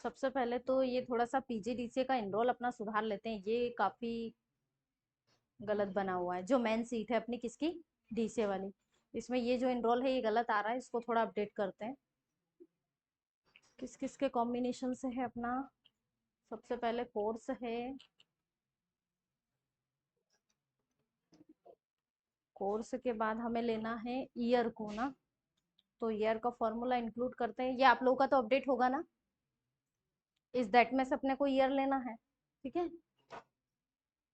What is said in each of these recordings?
सबसे पहले तो ये थोड़ा सा पीजीडीसीए का एनरोल अपना सुधार लेते हैं। ये काफी गलत बना हुआ है। जो मेन सीट है अपनी किसकी, डीसीए वाली, इसमें ये जो एनरोल है ये गलत आ रहा है। इसको थोड़ा अपडेट करते हैं। किस किस के कॉम्बिनेशन से है अपना। सबसे पहले कोर्स है, कोर्स के बाद हमें लेना है ईयर को ना। तो ईयर का फॉर्मूला इंक्लूड करते हैं। ये आप लोगों का तो अपडेट होगा ना, इस दैट में से अपने को ईयर लेना है। ठीक है,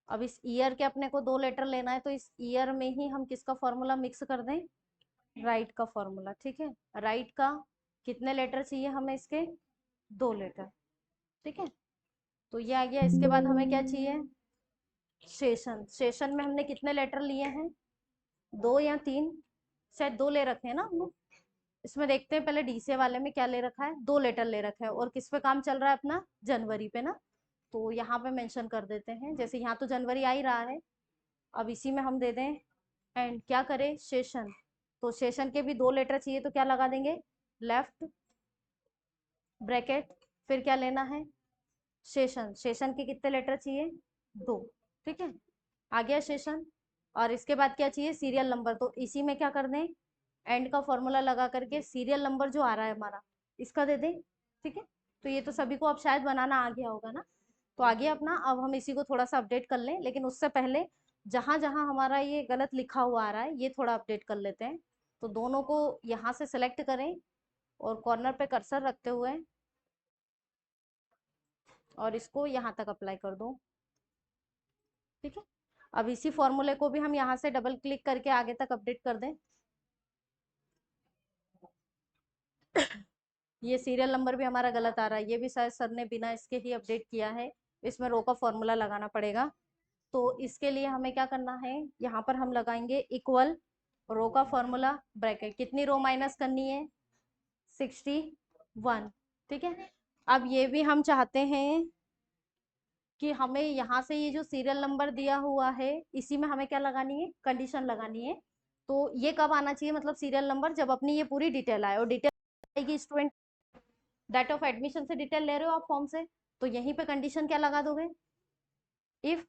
अब इस ईयर के अपने को 2 लेटर लेना है, तो इस ईयर में ही हम किसका फॉर्मूला मिक्स कर दें, राइट का फॉर्मूला। ठीक है, राइट का कितने लेटर चाहिए हमें, इसके 2 लेटर। ठीक है, तो ये आ गया। इसके बाद हमें क्या चाहिए, सेशन। सेशन में हमने कितने लेटर लिए हैं, 2 या 3, शायद 2 ले रखे हैं ना हम लोग। इसमें देखते हैं पहले डीसीए वाले में क्या ले रखा है, 2 लेटर ले रखा है। और किस पे काम चल रहा है अपना, जनवरी पे ना। तो यहाँ पे मेंशन कर देते हैं, जैसे यहाँ तो जनवरी आ ही रहा है, अब इसी में हम दे दें एंड क्या करें, सेशन। तो सेशन के भी 2 लेटर चाहिए, तो क्या लगा देंगे, लेफ्ट ब्रैकेट, फिर क्या लेना है, सेशन। सेशन के कितने लेटर चाहिए, 2। ठीक है, आ गया सेशन। और इसके बाद क्या चाहिए, सीरियल नंबर। तो इसी में क्या कर दें, एंड का फॉर्मूला लगा करके सीरियल नंबर जो आ रहा है हमारा, इसका दे दें। ठीक है, तो ये तो सभी को अब शायद बनाना आ गया होगा ना। तो आगे अपना, अब हम इसी को थोड़ा सा अपडेट कर लें, लेकिन उससे पहले जहां जहां हमारा ये गलत लिखा हुआ आ रहा है ये थोड़ा अपडेट कर लेते हैं। तो दोनों को यहाँ से सिलेक्ट करें और कॉर्नर पे कर्सर रखते हुए और इसको यहाँ तक अप्लाई कर दो। ठीक है, अब इसी फॉर्मूले को भी हम यहाँ से डबल क्लिक करके आगे तक अपडेट कर दें। ये सीरियल नंबर भी हमारा गलत आ रहा है, ये भी शायद सर ने बिना इसके ही अपडेट किया है। इसमें रो का फॉर्मूला लगाना पड़ेगा। तो इसके लिए हमें क्या करना है, यहाँ पर हम लगाएंगे इक्वल रो का फॉर्मूला ब्रैकेट, कितनी रो माइनस करनी है, 61। ठीक है, अब ये भी हम चाहते हैं कि हमें यहाँ से ये जो सीरियल नंबर दिया हुआ है इसी में हमें क्या लगानी है, कंडीशन लगानी है। तो ये कब आना चाहिए, मतलब सीरियल नंबर जब अपनी ये पूरी डिटेल आए। और डिटेल आएगी स्टूडेंट, डेट ऑफ एडमिशन से डिटेल ले रहे हो आप फॉर्म से, तो यहीं पे कंडीशन क्या लगा दोगे, इफ,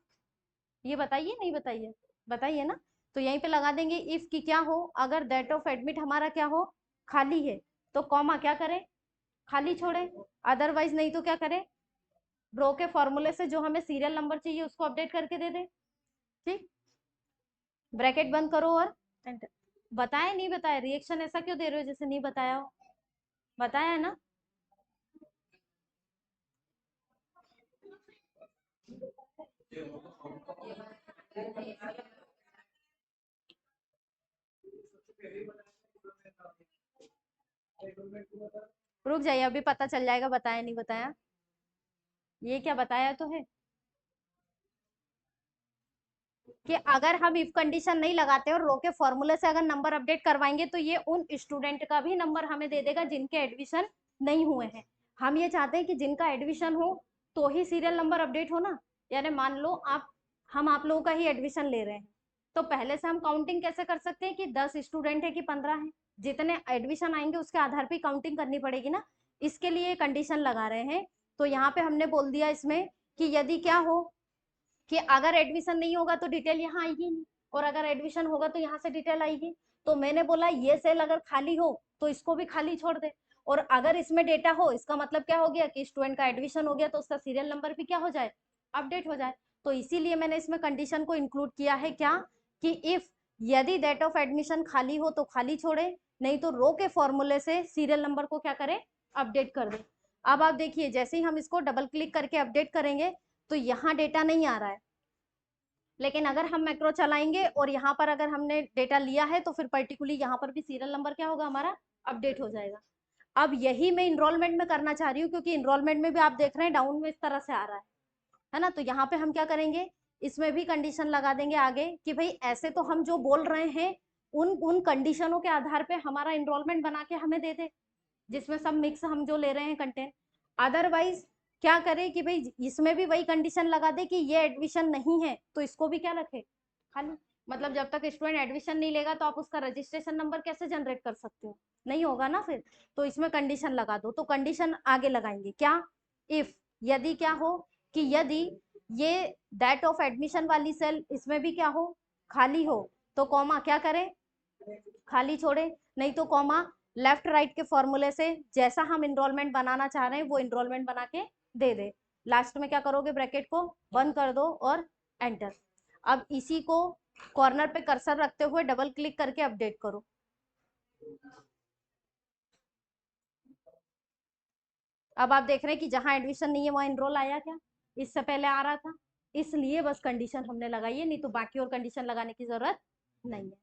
ये बताइए नहीं बताइए, बताइए ना। तो यहीं पे लगा देंगे इफ की क्या हो, अगर डेट ऑफ एडमिट हमारा क्या हो, खाली है, तो कॉमा क्या करें, खाली छोड़े। अदरवाइज नहीं तो क्या करें, रो के फॉर्मूले से जो हमें सीरियल नंबर चाहिए उसको अपडेट करके दे दे। ठीक, ब्रैकेट बंद करो और एंटर। बताया नहीं बताया, रिएक्शन ऐसा क्यों दे रहे हो जैसे नहीं बताया हो, बताया है ना। रुक जाइए, अभी पता चल जाएगा बताया नहीं बताया। ये क्या बताया तो है कि अगर हम इफ कंडीशन नहीं लगाते और रो के फॉर्मूले से अगर नंबर अपडेट करवाएंगे तो ये उन स्टूडेंट का भी नंबर हमें दे देगा जिनके एडमिशन नहीं हुए हैं। हम ये चाहते हैं कि जिनका एडमिशन हो तो ही सीरियल नंबर अपडेट हो ना। यानी मान लो आप, हम आप लोगों का ही एडमिशन ले रहे हैं, तो पहले से हम काउंटिंग कैसे कर सकते हैं कि 10 स्टूडेंट है कि 15 है, जितने एडमिशन आएंगे उसके आधार पर काउंटिंग करनी पड़ेगी ना। इसके लिए कंडीशन लगा रहे हैं। तो यहाँ पे हमने बोल दिया इसमें कि यदि क्या हो कि अगर एडमिशन नहीं होगा तो डिटेल यहाँ आएगी नहीं, और अगर एडमिशन होगा तो यहाँ से डिटेल आएगी। तो मैंने बोला ये सेल अगर खाली हो तो इसको भी खाली छोड़ दे, और अगर इसमें डेटा हो इसका मतलब क्या हो गया कि स्टूडेंट का एडमिशन हो गया तो उसका सीरियल नंबर भी क्या हो जाए, अपडेट हो जाए। तो इसीलिए मैंने इसमें कंडीशन को इंक्लूड किया है क्या, कि इफ, यदि डेट ऑफ एडमिशन खाली हो तो खाली छोड़े, नहीं तो रो के फॉर्मूले से सीरियल नंबर को क्या करें, अपडेट कर दे। अब आप देखिए जैसे ही हम इसको डबल क्लिक करके अपडेट करेंगे तो यहाँ डेटा नहीं आ रहा है, लेकिन अगर हम मैक्रो चलाएंगे और यहाँ पर अगर हमने डेटा लिया है तो फिर पर्टिकुलरली यहाँ पर भी सीरियल नंबर क्या होगा हमारा, अपडेट हो जाएगा। अब यही मैं इनरोलमेंट में करना चाह रही हूँ, क्योंकि इनरोलमेंट में भी आप देख रहे हैं डाउन में इस तरह से आ रहा है ना। तो यहाँ पे हम क्या करेंगे, इसमें भी कंडीशन लगा देंगे आगे कि भाई ऐसे तो हम जो बोल रहे हैं उन उन कंडीशनों के आधार पे हमारा इनरोलमेंट बना के हमें दे दे, जिसमें सब मिक्स हम जो ले रहे हैं कंटेंट। अदरवाइज क्या करे कि भाई इसमें भी वही कंडीशन लगा दे कि ये एडमिशन नहीं है तो इसको भी क्या रखे, खाली। मतलब जब तक स्टूडेंट एडमिशन नहीं लेगा तो आप उसका रजिस्ट्रेशन नंबर कैसे जनरेट कर सकते हो, नहीं होगा ना फिर। तो इसमें कंडीशन लगा दो, तो कंडीशन आगे लगाएंगे क्या, इफ, यदि क्या हो कि यदि ये डेट ऑफ एडमिशन वाली सेल इसमें भी क्या हो, खाली हो, तो कॉमा क्या करें, खाली छोड़े, नहीं तो कॉमा लेफ्ट राइट के फॉर्मूले से जैसा हम इनरोलमेंट बनाना चाह रहे हैं वो इनरोलमेंट बना के दे दे। लास्ट में क्या करोगे, ब्रैकेट को बंद कर दो और एंटर। अब इसी को कॉर्नर पे कर्सर रखते हुए डबल क्लिक करके अपडेट करो। अब आप देख रहे हैं कि जहां एडमिशन नहीं है वहां इनरोल आया क्या, इससे पहले आ रहा था, इसलिए बस कंडीशन हमने लगाई है, नहीं तो बाकी और कंडीशन लगाने की जरूरत नहीं है।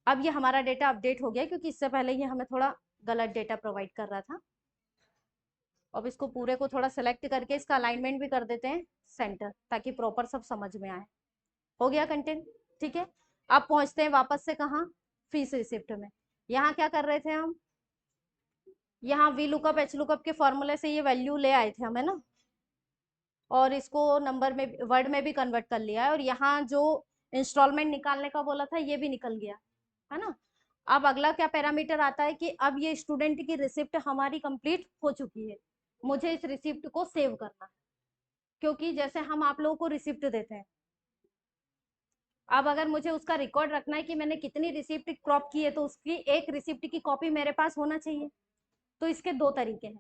अब ये हमारा डेटा अपडेट हो गया क्योंकि इससे पहले ये हमें थोड़ा गलत डेटा प्रोवाइड कर रहा था। अब इसको पूरे को थोड़ा सेलेक्ट करके इसका अलाइनमेंट भी कर देते हैं सेंटर, ताकि प्रॉपर सब समझ में आए। हो गया कंटेंट, ठीक है। अब पहुंचते हैं वापस से कहाँ, फीस रिसिप्ट में। यहाँ क्या कर रहे थे हम, यहाँ वी लुकअप एच लुकअप के फॉर्मूले से ये वैल्यू ले आए थे हमें ना, और इसको नंबर में वर्ड में भी कन्वर्ट कर लिया है, और यहाँ जो इंस्टॉलमेंट निकालने का बोला था ये भी निकल गया है ना। अब अगला क्या पैरामीटर आता है कि अब ये स्टूडेंट की रिसिप्ट हमारी कंप्लीट हो चुकी है, मुझे इस रिसिप्ट को सेव करना है, क्योंकि जैसे हम आप लोगों को रिसिप्ट देते हैं, अब अगर मुझे उसका रिकॉर्ड रखना है कि मैंने कितनी रिसिप्ट क्रॉप की है, तो उसकी एक रिसिप्ट की कॉपी मेरे पास होना चाहिए। तो इसके दो तरीके हैं,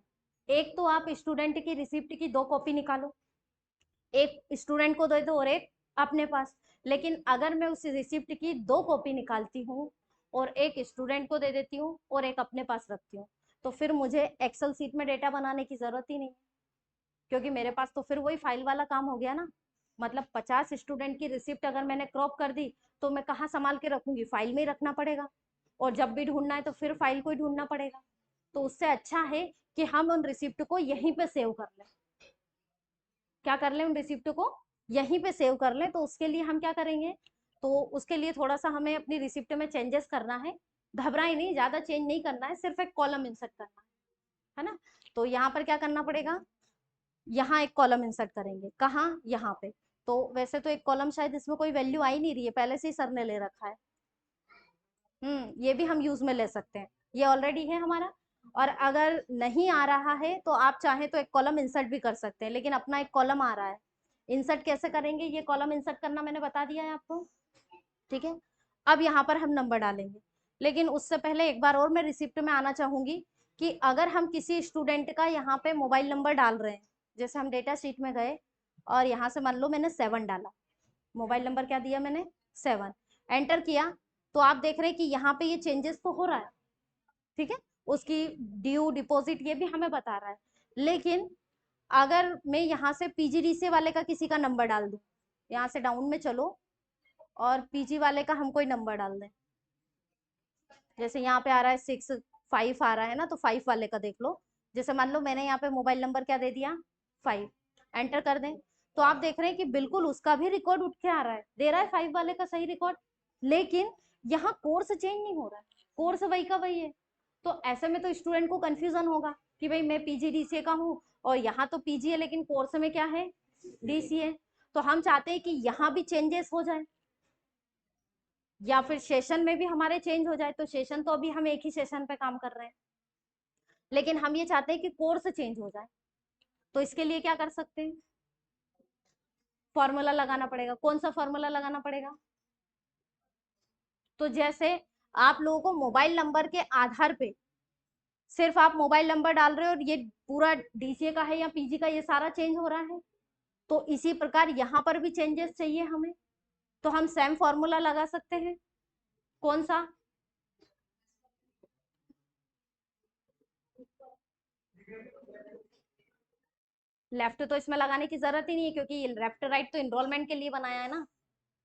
एक तो आप स्टूडेंट की रिसिप्ट की दो कॉपी निकालो, एक स्टूडेंट को दे दो और एक अपने पास। लेकिन अगर मैं उस रिसिप्ट की दो कॉपी निकालती हूँ और एक स्टूडेंट को दे देती हूँ और एक अपने पास रखती हूँ, तो फिर मुझे एक्सेल सीट में डेटा बनाने की जरूरत ही नहीं, क्योंकि मेरे पास तो फिर वही फाइल वाला काम हो गया ना। मतलब 50 स्टूडेंट की रिसिप्ट अगर मैंने क्रॉप कर दी तो मैं कहाँ संभाल के रखूंगी, फाइल में ही रखना पड़ेगा, और जब भी ढूंढना है तो फिर फाइल को ही ढूंढना पड़ेगा। तो उससे अच्छा है कि हम उन रिसिप्ट को यहीं पे सेव कर लें। क्या कर लें, उन रिसिप्ट को यहीं पे सेव कर लें। तो उसके लिए हम क्या करेंगे, तो उसके लिए थोड़ा सा हमें अपनी रिसिप्ट में चेंजेस करना है। घबराए नहीं, ज्यादा चेंज नहीं करना है, सिर्फ एक कॉलम इंसर्ट करना है ना। तो यहाँ पर क्या करना पड़ेगा, यहाँ एक कॉलम इंसर्ट करेंगे, कहाँ, यहाँ पे। तो वैसे तो एक कॉलम शायद इसमें कोई वैल्यू आ ही नहीं रही है, पहले से ही सर ने ले रखा है। ये भी हम यूज में ले सकते हैं, ये ऑलरेडी है हमारा। और अगर नहीं आ रहा है तो आप चाहें तो एक कॉलम इंसर्ट भी कर सकते हैं, लेकिन अपना एक कॉलम आ रहा है। इंसर्ट कैसे करेंगे, ये कॉलम इंसर्ट करना मैंने बता दिया है आपको, ठीक है। अब यहाँ पर हम नंबर डालेंगे, लेकिन उससे पहले एक बार और मैं रिसिप्ट में आना चाहूंगी कि अगर हम किसी स्टूडेंट का यहाँ पे मोबाइल नंबर डाल रहे हैं, जैसे हम डेटा शीट में गए और यहाँ से मान लो मैंने 7 डाला, मोबाइल नंबर क्या दिया मैंने, 7, एंटर किया, तो आप देख रहे हैं कि यहाँ पे ये चेंजेस तो हो रहा है, ठीक है। उसकी ड्यू डिपॉजिट ये भी हमें बता रहा है। लेकिन अगर मैं यहाँ से पीजीडीसीए वाले का किसी का नंबर डाल दूं, यहाँ से डाउन में चलो और पीजी वाले का हम कोई नंबर डाल दें, जैसे यहाँ पे आ रहा है 6 5 आ रहा है ना, तो 5 वाले का देख लो। जैसे मान लो मैंने यहाँ पे मोबाइल नंबर क्या दे दिया, 5, एंटर कर दें, तो आप देख रहे हैं कि बिल्कुल उसका भी रिकॉर्ड उठ के आ रहा है, दे रहा है 5 वाले का सही रिकॉर्ड। लेकिन यहाँ कोर्स चेंज नहीं हो रहा है, कोर्स वही का वही है। तो ऐसे में तो स्टूडेंट को कंफ्यूजन होगा कि भाई मैं पीजीडीसीए का हूँ और यहाँ तो पीजी है लेकिन कोर्स में क्या है, डीसीए। तो हम चाहते हैं कि यहाँ भी चेंजेस हो जाए, या फिर सेशन में भी हमारे चेंज हो जाए। तो सेशन तो अभी हम एक ही सेशन पे काम कर रहे हैं, लेकिन हम ये चाहते हैं कि कोर्स चेंज हो जाए। तो इसके लिए क्या कर सकते हैं, फॉर्मूला लगाना पड़ेगा। कौन सा फॉर्मूला लगाना पड़ेगा, तो जैसे आप लोगों को मोबाइल नंबर के आधार पे सिर्फ आप मोबाइल नंबर डाल रहे हो और ये पूरा डीसीए का है या पीजी का, ये सारा चेंज हो रहा है, तो इसी प्रकार यहाँ पर भी चेंजेस चाहिए हमें। तो हम सेम फॉर्मूला लगा सकते हैं, कौन सा, लेफ्ट तो इसमें लगाने की जरूरत ही नहीं है, क्योंकि लेफ्ट राइट तो इनरोलमेंट के लिए बनाया है ना।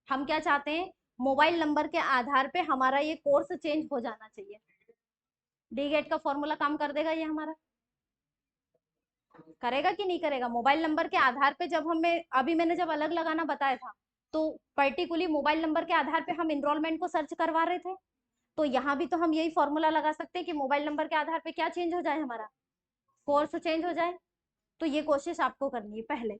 हम क्या चाहते हैं, मोबाइल नंबर के आधार पे हमारा ये कोर्स चेंज हो जाना चाहिए। डी गेट का फॉर्मूला काम कर देगा ये हमारा, करेगा कि नहीं करेगा। मोबाइल नंबर के आधार पे जब हमें, अभी मैंने जब अलग लगाना बताया था, तो पर्टिकुलरली मोबाइल नंबर के आधार पे हम इनरोलमेंट को सर्च करवा रहे थे। तो यहाँ भी तो हम यही फॉर्मूला लगा सकते हैं कि मोबाइल नंबर के आधार पे क्या चेंज हो जाए, हमारा कोर्स चेंज हो जाए। तो ये कोशिश आपको करनी है पहले,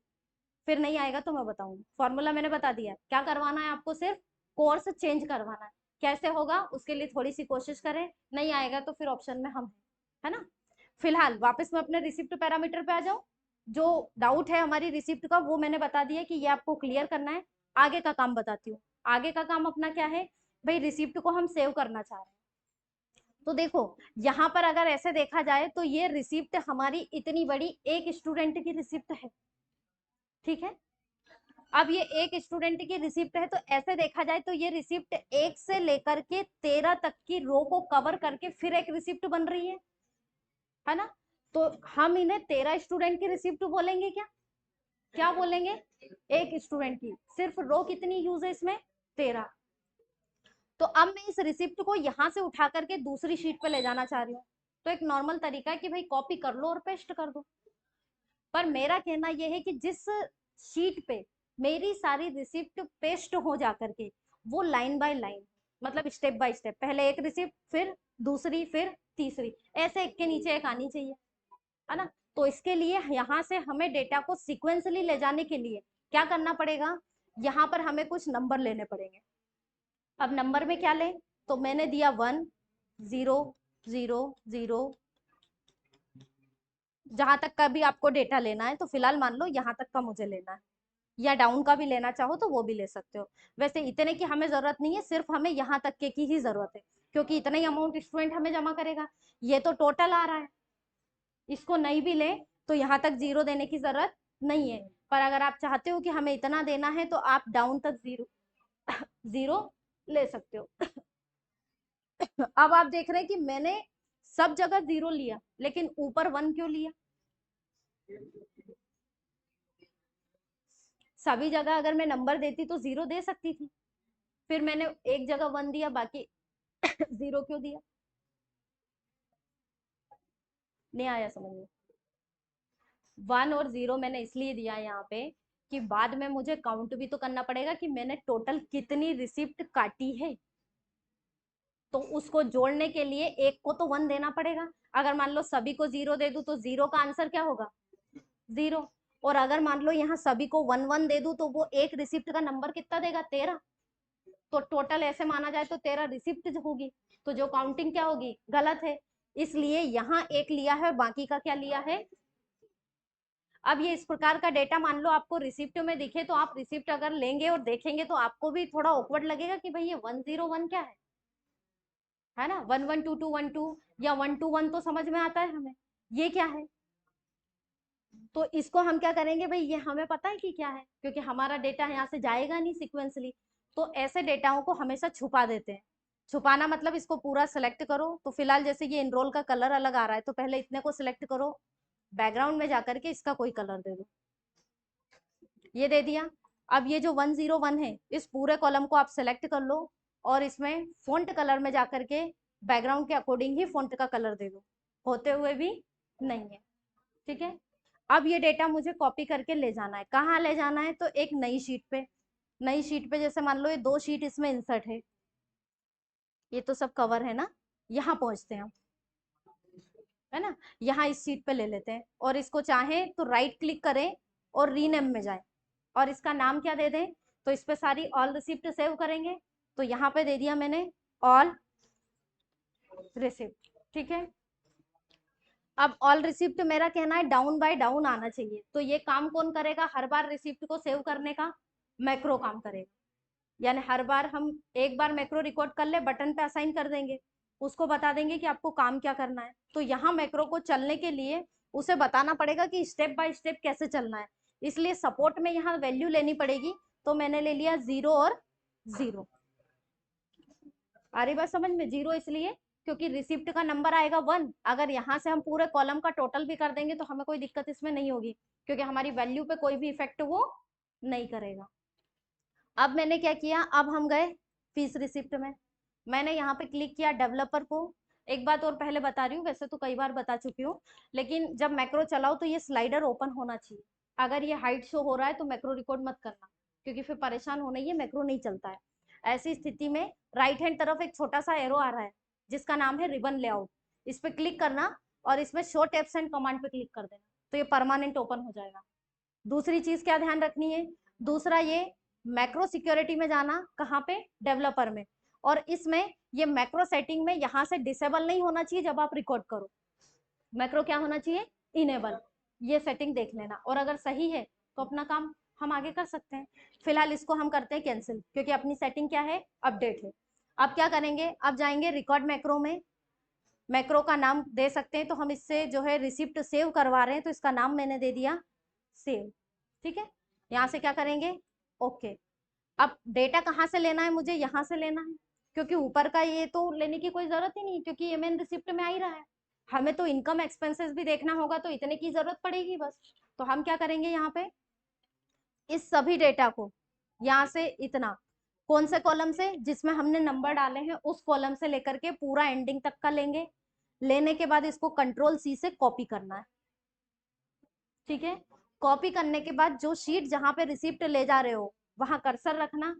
फिर नहीं आएगा तो मैं बताऊंगी। फॉर्मूला मैंने बता दिया, क्या करवाना है आपको, सिर्फ कोर्स चेंज करवाना है। कैसे होगा उसके लिए थोड़ी सी कोशिश करें, नहीं आएगा तो फिर ऑप्शन में हम है ना। फिलहाल वापस मैं अपने रिसिप्ट पैरामीटर पे आ जाऊं। जो डाउट है हमारी रिसिप्ट का वो मैंने बता दिया कि ये आपको क्लियर करना है। आगे का काम बताती हूँ। आगे का काम अपना क्या है भाई, रिसिप्ट को हम सेव करना चाह रहे हैं। तो देखो यहाँ पर अगर ऐसे देखा जाए तो ये रिसिप्ट हमारी इतनी बड़ी एक स्टूडेंट की रिसिप्ट है, ठीक है। अब ये एक स्टूडेंट की रिसिप्ट है, तो ऐसे देखा जाए तो ये रिसिप्ट 1 से लेकर के 13 तक की रो को कवर करके फिर एक रिसिप्ट बन रही है ना। तो हम इन्हें 13 स्टूडेंट की रिसिप्ट बोलेंगे क्या? क्या बोलेंगे? एक स्टूडेंट की। सिर्फ रो कितनी यूज है इसमें? 13। तो अब मैं इस रिसिप्ट को यहाँ से उठा करके दूसरी शीट पे ले जाना चाह रही हूँ। तो एक नॉर्मल तरीका है कि भाई कॉपी कर लो और पेस्ट कर दो। पर मेरा कहना यह है कि जिस शीट पे मेरी सारी रिसिप्ट पेस्ट हो जा करके, वो लाइन बाय लाइन, मतलब स्टेप बाय स्टेप, पहले एक रिसिप्ट, फिर दूसरी, फिर तीसरी, ऐसे एक के नीचे एक आनी चाहिए, है ना। तो इसके लिए यहाँ से हमें डेटा को सिक्वेंसली ले जाने के लिए क्या करना पड़ेगा, यहाँ पर हमें कुछ नंबर लेने पड़ेंगे। अब नंबर में क्या लें, तो मैंने दिया 1 0 0 0, जहां तक का भी आपको डेटा लेना है, तो फिलहाल मान लो यहाँ तक का मुझे लेना है, या डाउन का भी लेना चाहो तो वो भी ले सकते हो। वैसे इतने की हमें जरूरत नहीं है, सिर्फ हमें यहाँ तक के की ही जरूरत है, क्योंकि इतना ही अमाउंट स्टूडेंट हमें जमा करेगा। ये तो टोटल आ रहा है, इसको नहीं भी ले तो यहाँ तक 0 देने की जरूरत नहीं है। पर अगर आप चाहते हो कि हमें इतना देना है तो आप डाउन तक 0 0 ले सकते हो। अब आप देख रहे हैं कि मैंने सब जगह 0 लिया, लेकिन ऊपर 1 क्यों लिया? सभी जगह अगर मैं नंबर देती तो 0 दे सकती थी, फिर मैंने एक जगह 1 दिया, बाकी 0 क्यों दिया? नहीं आया समझ में? 1 और 0 मैंने इसलिए दिया यहाँ पे कि बाद में मुझे काउंट भी तो करना पड़ेगा कि मैंने टोटल कितनी रिसिप्ट काटी है। तो उसको जोड़ने के लिए एक को तो 1 देना पड़ेगा। अगर मान लो सभी को 0 दे दूं तो 0 का आंसर क्या होगा? 0। और अगर मान लो यहाँ सभी को 1 1 दे दूं तो वो एक रिसिप्ट का नंबर कितना देगा? 13। तो टोटल ऐसे माना जाए तो 13 रिसिप्ट होगी, तो जो काउंटिंग क्या होगी? गलत है। इसलिए यहाँ एक लिया है और बाकी का क्या लिया है? अब ये इस प्रकार का डेटा मान लो आपको रिसिप्ट में दिखे, तो आप रिसिप्ट अगर लेंगे और देखेंगे तो आपको भी थोड़ा ऑकवर्ड लगेगा कि भाई ये 101 क्या है ना। 112212 या 121 तो समझ में आता है हमें, ये क्या है। तो इसको हम क्या करेंगे भाई, ये हमें पता है कि क्या है, क्योंकि हमारा डेटा यहाँ से जाएगा नहीं सिक्वेंसली। तो ऐसे डेटाओं को हमेशा छुपा देते हैं। छुपाना मतलब इसको पूरा सेलेक्ट करो। तो फिलहाल जैसे ये इनरोल का कलर अलग आ रहा है, तो पहले इतने को सिलेक्ट करो, बैकग्राउंड में जाकर के इसका कोई कलर दे दो, ये दे दिया। अब ये जो 101 है, इस पूरे कॉलम को आप सेलेक्ट कर लो और इसमें फॉन्ट कलर में जाकर के बैकग्राउंड के अकॉर्डिंग ही फॉन्ट का कलर दे दो, होते हुए भी नहीं है, ठीक है। अब ये डेटा मुझे कॉपी करके ले जाना है, कहाँ ले जाना है? तो एक नई शीट पे। नई शीट पे जैसे मान लो ये 2 शीट इसमें इंसर्ट है, ये तो सब कवर है ना, यहाँ पहुंचते हैं हम, है ना। यहाँ इस शीट पे ले लेते हैं और इसको चाहे तो राइट क्लिक करें और रीनेम में जाए और इसका नाम क्या दे दें? तो इस पे सारी ऑल रिसिप्ट सेव करेंगे, तो यहाँ पे दे दिया मैंने ऑल रिसिप्ट, ठीक है। अब ऑल रिसिप्ट मेरा कहना है डाउन बाय डाउन आना चाहिए, तो ये काम कौन करेगा? हर बार रिसिप्ट को सेव करने का मैक्रो काम करेगा। यानी हर बार हम एक बार मैक्रो रिकॉर्ड कर ले, बटन पे असाइन कर देंगे, उसको बता देंगे कि आपको काम क्या करना है। तो यहाँ मैक्रो को चलने के लिए उसे बताना पड़ेगा कि स्टेप बाय स्टेप कैसे चलना है, इसलिए सपोर्ट में यहाँ वैल्यू लेनी पड़ेगी। तो मैंने ले लिया 0 और 0। आ रही बात समझ में? 0 इसलिए क्योंकि रिसिप्ट का नंबर आएगा 1। अगर यहाँ से हम पूरे कॉलम का टोटल भी कर देंगे तो हमें कोई दिक्कत इसमें नहीं होगी, क्योंकि हमारी वैल्यू पे कोई भी इफेक्ट वो नहीं करेगा। अब मैंने क्या किया, अब हम गए फीस रिसिप्ट में। मैंने यहाँ पे क्लिक किया डेवलपर को। एक बात और पहले बता रही हूँ, वैसे तो कई बार बता चुकी हूँ, लेकिन जब मैक्रो चलाओ तो ये स्लाइडर ओपन होना चाहिए। अगर ये हाइट शो हो रहा है तो मैक्रो रिकॉर्ड मत करना, क्योंकि फिर परेशान होना ही है, मैक्रो नहीं चलता है। ऐसी स्थिति में राइट हैंड तरफ एक छोटा सा एरो आ रहा है जिसका नाम है रिबन लेआउट, इस पे क्लिक करना और इसमें शो टेप्स एंड कमांड पे क्लिक कर देना, तो ये परमानेंट ओपन हो जाएगा। दूसरी चीज क्या ध्यान रखनी है? दूसरा, ये मैक्रो सिक्योरिटी में जाना, कहाँ पे? डेवलपर में। और इसमें ये मैक्रो सेटिंग में यहाँ से डिसेबल नहीं होना चाहिए जब आप रिकॉर्ड करो। मैक्रो क्या होना चाहिए? इनेबल। ये सेटिंग देख लेना, और अगर सही है तो अपना काम हम आगे कर सकते हैं। फिलहाल इसको हम करते हैं कैंसिल, क्योंकि अपनी सेटिंग क्या है, अपडेट है। अब क्या करेंगे, अब जाएंगे रिकॉर्ड मैक्रो में, मैक्रो का नाम दे सकते हैं, तो हम इससे जो है रिसिप्ट सेव करवा रहे हैं, तो इसका नाम मैंने दे दिया सेव। ठीक है, यहाँ से क्या करेंगे, ओके। अब डेटा कहाँ से लेना है, मुझे यहाँ से लेना है, क्योंकि ऊपर का ये तो लेने की कोई जरूरत ही नहीं, क्योंकि ये मेन रिसिप्ट में आ ही रहा है। हमें तो इनकम एक्सपेंसेस भी देखना होगा, तो इतने की जरूरत पड़ेगी बस। तो हम क्या करेंगे, यहाँ पे इस सभी डेटा को यहाँ से इतना, कौन से कॉलम से, जिसमें हमने नंबर डाले हैं उस कॉलम से लेकर के पूरा एंडिंग तक का लेंगे। लेने के बाद इसको कंट्रोल सी से कॉपी करना है। ठीक है, कॉपी करने के बाद जो शीट जहां पे रिसिप्ट ले जा रहे हो वहां कर्सर रखना,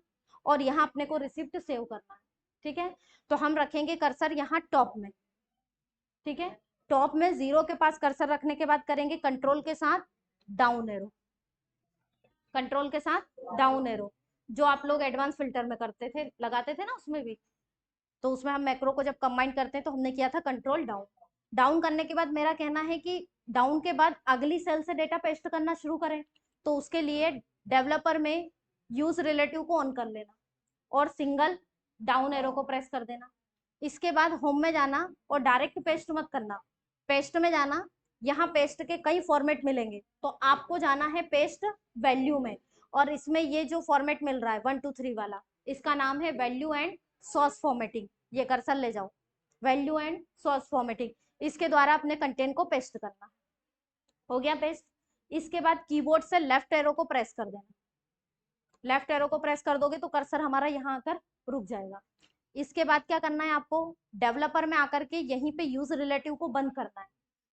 और यहाँ अपने को रिसिप्ट सेव करना है। ठीक है, तो हम रखेंगे कर्सर यहाँ टॉप में। ठीक है, टॉप में 0 के पास कर्सर रखने के बाद करेंगे कंट्रोल के साथ डाउन एरो, कंट्रोल के साथ डाउन एरो, जो आप लोग एडवांस फिल्टर में करते थे, लगाते थे ना उसमें भी। तो उसमें हम मैक्रो को जब कंबाइन करते हैं तो हमने किया था कंट्रोल डाउन। डाउन करने के बाद मेरा कहना है कि डाउन के बाद अगली सेल से डेटा पेस्ट करना शुरू करें, तो उसके लिए डेवलपर में यूज रिलेटिव को ऑन कर लेना और सिंगल डाउन एरो को प्रेस कर देना। इसके बाद होम में जाना और डायरेक्ट पेस्ट मत करना, पेस्ट में जाना। यहाँ पेस्ट के कई फॉर्मेट मिलेंगे, तो आपको जाना है पेस्ट वैल्यू में, और इसमें ये जो फॉर्मेट मिल रहा है 1 2 3 वाला, इसका नाम है वैल्यू एंड सॉस फॉर्मेटिंग। ये कर्सर ले जाओ, वैल्यू एंड सॉस फॉर्मेटिंग, इसके द्वारा अपने कंटेंट को पेस्ट करना। हो गया पेस्ट। इसके बाद कीबोर्ड से लेफ्ट एरो को प्रेस कर देना, लेफ्ट एरो को प्रेस कर दोगे तो कर्सर हमारा यहाँ आकर रुक जाएगा। इसके बाद क्या करना है आपको, डेवलपर में आकर के यहीं पे यूज रिलेटिव को बंद करना है।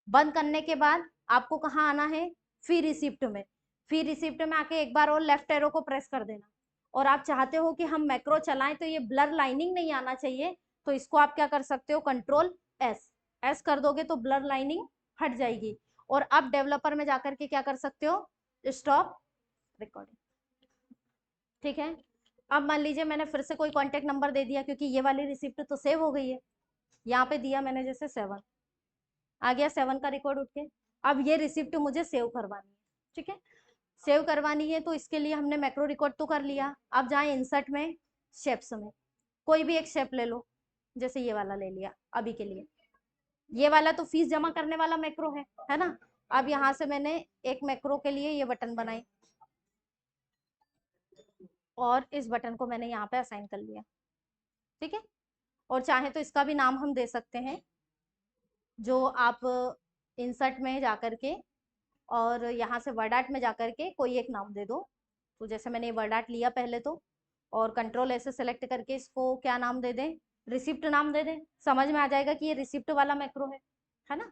बंद करने के बाद आपको कहाँ आना है, फी रिसिप्ट में। फी रिसिप्ट में आके एक बार और लेफ्ट एरो को प्रेस कर देना, और आप चाहते हो कि हम मैक्रो चलाएं तो ये ब्लर लाइनिंग नहीं आना चाहिए, तो इसको आप क्या कर सकते हो, कंट्रोल एस, एस कर दोगे तो ब्लर लाइनिंग हट जाएगी। और अब डेवलपर में जाकर के क्या कर सकते हो, स्टॉप रिकॉर्डिंग। ठीक है, अब मान लीजिए मैंने फिर से कोई कॉन्टेक्ट नंबर दे दिया, क्योंकि ये वाली रिसिप्ट तो सेव हो गई है। यहाँ पे दिया मैंने जैसे 7, आ गया 7 का रिकॉर्ड उठ के। अब ये रिसिप्ट मुझे सेव करवानी है। ठीक है, सेव करवानी है तो इसके लिए हमने मैक्रो रिकॉर्ड तो कर लिया। अब जाए इंसर्ट में, शेप्स में, कोई भी एक शेप ले लो, जैसे ये वाला ले लिया अभी के लिए। ये वाला तो फीस जमा करने वाला मैक्रो है ना। अब यहाँ से मैंने एक मैक्रो के लिए ये बटन बनाई, और इस बटन को मैंने यहाँ पे असाइन कर लिया। ठीक है, और चाहे तो इसका भी नाम हम दे सकते हैं, जो आप इंसर्ट में जाकर के और यहाँ से वर्ड आर्ट में जाकर के कोई एक नाम दे दो। तो जैसे मैंने वर्ड आर्ट लिया पहले तो, और कंट्रोल ऐसे सेलेक्ट करके इसको क्या नाम दे दें, रिसिप्ट नाम दे दें, समझ में आ जाएगा कि ये रिसिप्ट वाला मैक्रो है ना।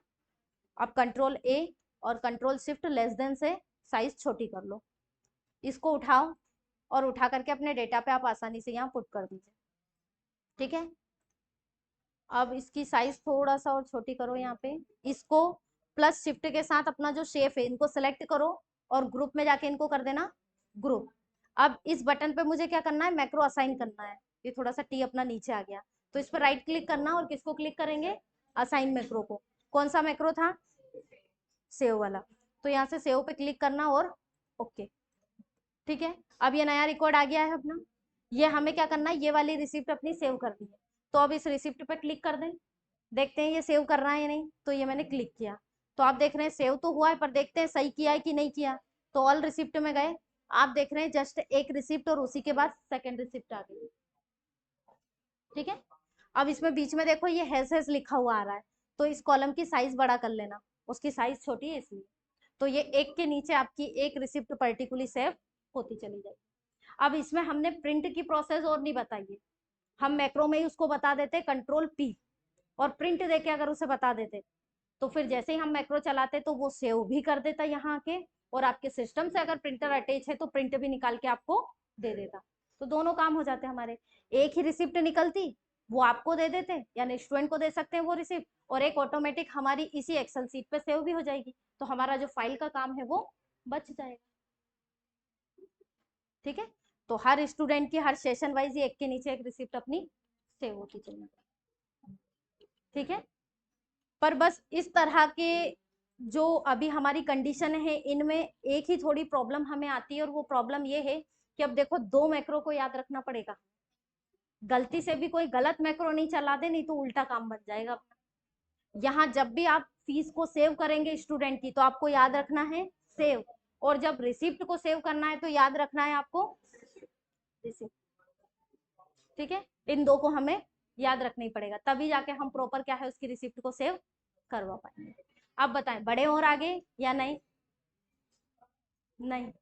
अब कंट्रोल ए और कंट्रोल शिफ्ट लेस देन से साइज छोटी कर लो, इसको उठाओ और उठा करके अपने डेटा पे आप आसानी से यहाँ पुट कर दीजिए। ठीक है, अब इसकी साइज थोड़ा सा और छोटी करो यहाँ पे। इसको प्लस शिफ्ट के साथ अपना जो शेप है इनको सेलेक्ट करो, और ग्रुप में जाके इनको कर देना ग्रुप। अब इस बटन पे मुझे क्या करना है, मैक्रो असाइन करना है। ये थोड़ा सा टी अपना नीचे आ गया, तो इस पर राइट क्लिक करना, और किसको क्लिक करेंगे, असाइन मैक्रो को। कौन सा मैक्रो था, सेव वाला, तो यहाँ से सेव पे क्लिक करना और ओके। ठीक है, अब ये नया रिकॉर्ड आ गया है अपना। ये हमें क्या करना है, ये वाली रिसिप्ट अपनी सेव करनी है। तो अब इस रिसिप्ट पे क्लिक कर दें, देखते हैं ये सेव कर रहा है या नहीं। तो ये मैंने क्लिक किया, तो आप देख रहे हैं सेव तो हुआ है, पर देखते हैं सही किया है कि नहीं किया। तो ऑल रिसिप्ट में गए, आप देख रहे हैं जस्ट एक रिसिप्ट और उसी के बाद सेकेंड रिसिप्ट आ गई। ठीक है, अब इसमें बीच में देखो ये हैज लिखा हुआ आ रहा है, तो इस कॉलम की साइज बड़ा कर लेना, उसकी साइज छोटी है इसलिए। तो ये एक के नीचे आपकी एक रिसिप्ट पर्टिकुलरली सेव होती चली जाएगी। अब इसमें हमने प्रिंट की प्रोसेस और नहीं बताई है, हम मैक्रो में ही उसको बता देते कंट्रोल पी, और प्रिंट देके अगर उसे बता देते तो फिर जैसे ही हम मैक्रो चलाते तो वो सेव भी कर देता यहाँ के, और आपके सिस्टम से अगर प्रिंटर अटैच है तो प्रिंट भी निकाल के आपको दे देता। तो दोनों काम हो जाते हमारे, एक ही रिसिप्ट निकलती, वो आपको दे देते, यानी स्टूडेंट को दे सकते हैं वो रिसिप्ट, और एक ऑटोमेटिक हमारी इसी एक्सेल सीट पे सेव भी हो जाएगी, तो हमारा जो फाइल का काम है वो बच जाएगा। ठीक है, तो हर स्टूडेंट की हर सेशन वाइज एक के नीचे एक रिसिप्ट अपनी सेव होती चलनी। ठीक है, पर बस इस तरह के जो अभी हमारी कंडीशन है इनमें एक ही थोड़ी प्रॉब्लम हमें आती है, और वो प्रॉब्लम ये है कि अब देखो 2 मैक्रो को याद रखना पड़ेगा, गलती से भी कोई गलत मैक्रो नहीं चला दे, नहीं तो उल्टा काम बन जाएगा अपना। यहाँ जब भी आप फीस को सेव करेंगे स्टूडेंट की, तो आपको याद रखना है सेव, और जब रिसिप्ट को सेव करना है तो याद रखना है आपको रिसिप्ट। ठीक है, इन दो को हमें याद रखना ही पड़ेगा, तभी जाके हम प्रॉपर क्या है उसकी रिसिप्ट को सेव करवा पाएंगे। अब बताएं, बड़े और आगे या नहीं? नहीं।